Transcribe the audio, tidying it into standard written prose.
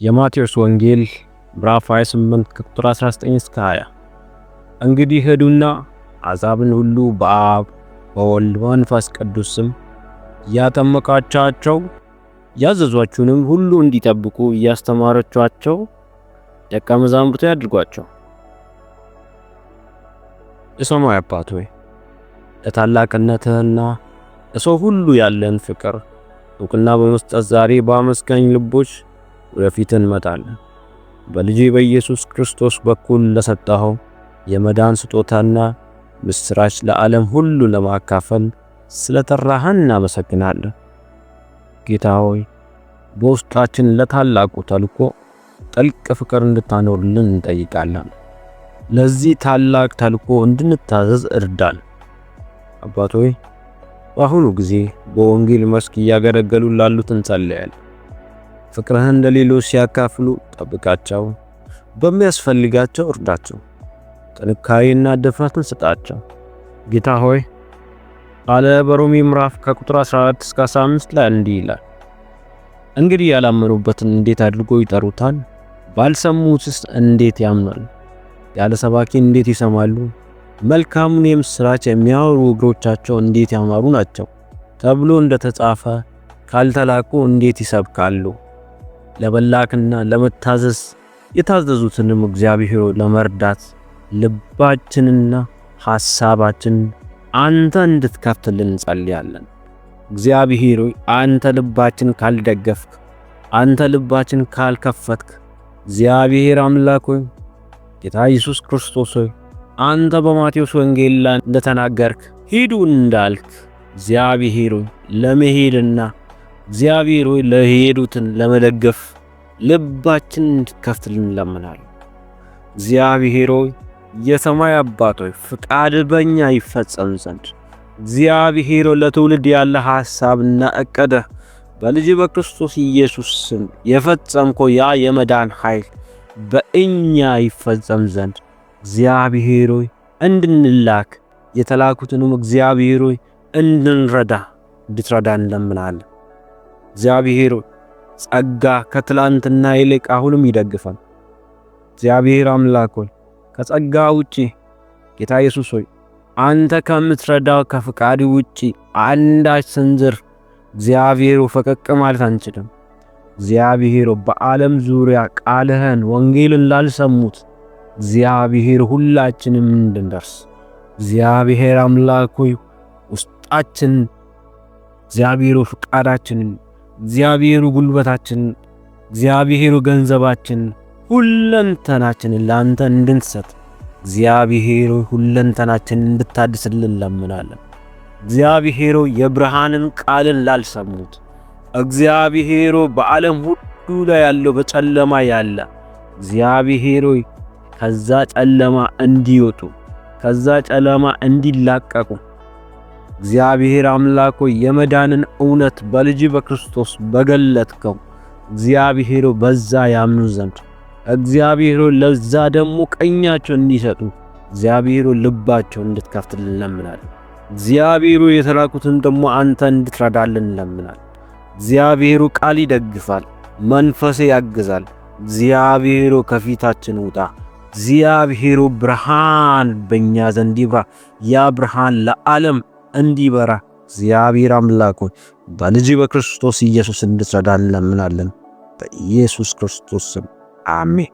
የማቴዎስ ወንጌል ምዕራፍ 28 ቁጥር 19 እስከ 20። እንግዲህ ሂዱና አሕዛብን ሁሉ በአብ በወልድ በመንፈስ ቅዱስ ስም እያጠመቃችኋቸው ያዘዟችሁንም ሁሉ እንዲጠብቁ እያስተማራችኋቸው ደቀ መዛሙርት ያድርጓቸው። የሰማይ አባት ሆይ ለታላቅነትህና ለሰው ሁሉ ያለን ፍቅር እውቅና በመስጠት ዛሬ በአመስጋኝ ልቦች ወደፊት እንመጣለን። በልጅ በኢየሱስ ክርስቶስ በኩል ለሰጠኸው የመዳን ስጦታና ምስራች ለዓለም ሁሉ ለማካፈል ስለጠራህን እናመሰግናለን። ጌታ ሆይ በውስጣችን ለታላቁ ተልእኮ ጥልቅ ፍቅር እንድታኖርልን እንጠይቃለን። ለዚህ ታላቅ ተልእኮ እንድንታዘዝ እርዳን። አባት ሆይ በአሁኑ ጊዜ በወንጌል መስክ እያገለገሉ ላሉት እንጸልያለን። ፍቅርህን ለሌሎች ሲያካፍሉ ጠብቃቸው፣ በሚያስፈልጋቸው እርዳቸው፣ ጥንካሬና ድፍረትን ስጣቸው። ጌታ ሆይ ቃለ በሮሜ ምዕራፍ ከቁጥር 14 እስከ 15 ላይ እንዲህ ይላል፣ እንግዲህ ያላመኑበትን እንዴት አድርጎ ይጠሩታል? ባልሰሙትስ እንዴት ያምናሉ? ያለ ሰባኪ እንዴት ይሰማሉ? መልካሙን የምስራች የሚያወሩ እግሮቻቸው እንዴት ያማሩ ናቸው ተብሎ እንደተጻፈ ካልተላኩ እንዴት ይሰብካሉ? ለመላክና ለመታዘዝ የታዘዙትንም እግዚአብሔር ለመርዳት ልባችንና ሐሳባችንን አንተ እንድትከፍትልን እንጸልያለን። እግዚአብሔር ሆይ አንተ ልባችን ካልደገፍክ፣ አንተ ልባችን ካልከፈትክ፣ እግዚአብሔር አምላክ ሆይ ጌታ ኢየሱስ ክርስቶስ ሆይ አንተ በማቴዎስ ወንጌል ላይ እንደተናገርክ ሂዱ እንዳልክ እግዚአብሔር ሆይ ለመሄድና እግዚአብሔር ሆይ ለሄዱትን ለመደገፍ ልባችን እንድትከፍትልን እንለምናለን። እግዚአብሔር ሆይ የሰማይ አባት ሆይ ፍቃድ በእኛ ይፈጸም ዘንድ እግዚአብሔር ሆይ ለትውልድ ያለ ሐሳብና ዕቅድ በልጅ በክርስቶስ ኢየሱስ ስም የፈጸምከው ያ የመዳን ኃይል በእኛ ይፈጸም ዘንድ እግዚአብሔር ሆይ እንድንላክ የተላኩትንም እግዚአብሔር ሆይ እንድትረዳን እንለምናለን። እግዚአብሔር ሆይ ጸጋ ከትላንትና ይልቅ አሁንም ይደግፋል። እግዚአብሔር አምላክ ሆይ ከጸጋ ውጪ ጌታ ኢየሱስ ሆይ አንተ ከምትረዳው ከፍቃድ ውጪ አንዳች ስንዝር እግዚአብሔር ፈቀቅ ማለት አንችልም። እግዚአብሔር በዓለም ዙሪያ ቃልህን ወንጌልን ላልሰሙት እግዚአብሔር ሁላችንም እንድንደርስ እግዚአብሔር አምላክ ሆይ ውስጣችን እግዚአብሔር ፍቃዳችንን እግዚአብሔር ጉልበታችንን እግዚአብሔር ገንዘባችንን ሁለንተናችንን ላንተ እንድንሰጥ እግዚአብሔር ሁለንተናችንን እንድታድስልን እንለምናለን። እግዚአብሔር የብርሃንን ቃልን ላልሰሙት እግዚአብሔር በዓለም ሁሉ ላይ ያለው በጨለማ ያለ እግዚአብሔር ከዛ ጨለማ እንዲወጡ ከዛ ጨለማ እንዲላቀቁ እግዚአብሔር አምላክ የመዳንን እውነት በልጅ በክርስቶስ በገለጥከው እግዚአብሔር በዛ ያምኑ ዘንድ እግዚአብሔር ለዛ ደግሞ ቀኛቸው እንዲሰጡ እግዚአብሔር ልባቸው እንድትከፍትልን እንለምናለን። እግዚአብሔር የተላኩትን ደግሞ አንተ እንድትረዳልን እንለምናለን። እግዚአብሔር ቃል ይደግፋል፣ መንፈስ ያግዛል። እግዚአብሔር ከፊታችን ውጣ። እግዚአብሔር ብርሃን በእኛ ዘንድ ይብራ። ያ ብርሃን ለዓለም እንዲበራ እግዚአብሔር አምላክ በልጅ በክርስቶስ ኢየሱስ እንድትረዳን እንለምናለን። በኢየሱስ ክርስቶስ ስም አሜን።